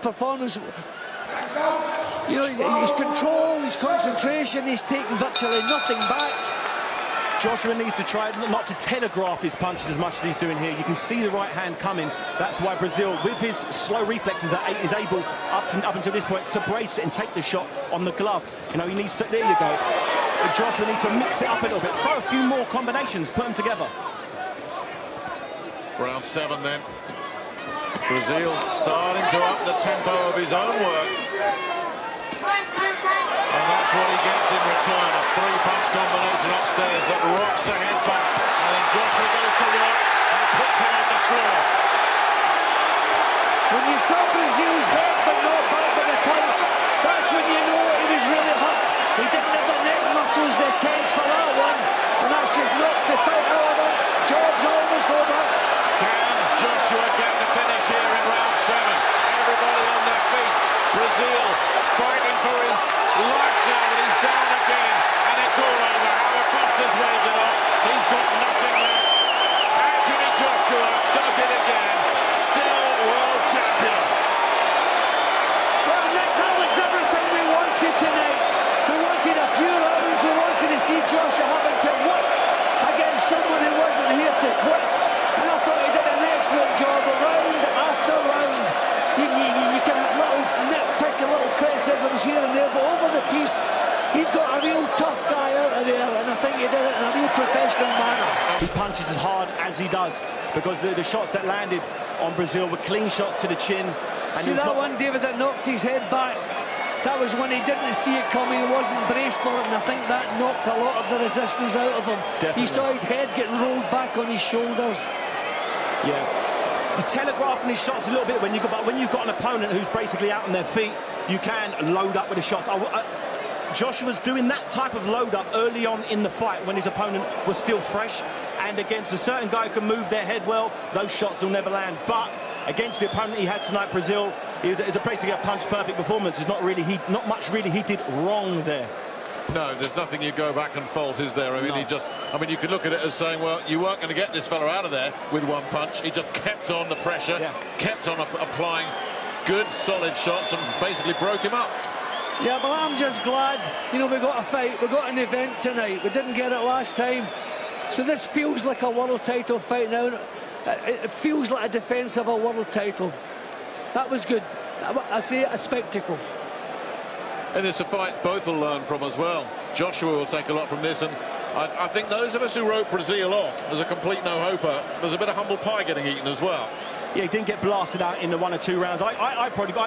performance. You know, his control, his concentration, he's taking virtually nothing back. Joshua needs to try not to telegraph his punches as much as he's doing here. You can see the right hand coming. That's why Brazil, with his slow reflexes, is able, up until this point, to brace it and take the shot on the glove. You know, he needs to, there you go. Joshua needs to mix it up a little bit, throw a few more combinations, put them together. Round 7 then. Brazil starting to up the tempo of his own work. And that's what he gets in return, a 3-punch combination upstairs that rocks the head back. And then Joshua goes to work and puts him on the floor. When you saw Brazil's head but not back with the punch, that's when you know he was really hurt. He didn't have the neck muscles that tense for that one, and that's just knocked the fight out of him. Job's almost over. Can Joshua get the finish here in round 7? Everybody on their feet. Brazil fighting for his life now, but he's down again, and it's all over. Howard Foster's waved it off. He's got nothing left. Anthony Joshua does it again. Still world champion. Well, Nick, that was everything we wanted tonight. We wanted a few rounds. We wanted to see Joshua having to work against someone who wasn't here to quit. And I thought he did an excellent job round after round. You can have little nitpicky little criticisms here and there, but over the piece, he's got a real tough guy out of there, and I think he did it in a real professional manner. He punches as hard as he does, because the shots that landed on Brazil were clean shots to the chin. And see that one, David, that knocked his head back? That was when he didn't see it coming, he wasn't braced for it, and I think that knocked a lot of the resistance out of him. Definitely. He saw his head getting rolled back on his shoulders. Yeah. He's telegraphing his shots a little bit when you've got an opponent who's basically out on their feet. You can load up with the shots. Joshua's doing that type of load up early on in the fight when his opponent was still fresh, and against a certain guy who can move their head well, those shots will never land. But against the opponent he had tonight, Brazil, it's basically a punch-perfect performance. It's not much really he did wrong there. No, there's nothing you go back and fault, is there? I mean, no. You could look at it as saying, well, you weren't going to get this fella out of there with one punch. He just kept on the pressure, kept on applying good, solid shots, and basically broke him up. Yeah, but I'm just glad, you know, we got a fight, we got an event tonight. We didn't get it last time. So this feels like a world title fight now. It feels like a defence of a world title. That was good. I say a spectacle. And it's a fight both will learn from as well. Joshua will take a lot from this, and I think those of us who wrote Brazil off as a complete no-hoper, there's a bit of humble pie getting eaten as well. Yeah, he didn't get blasted out in the 1 or 2 rounds. I probably got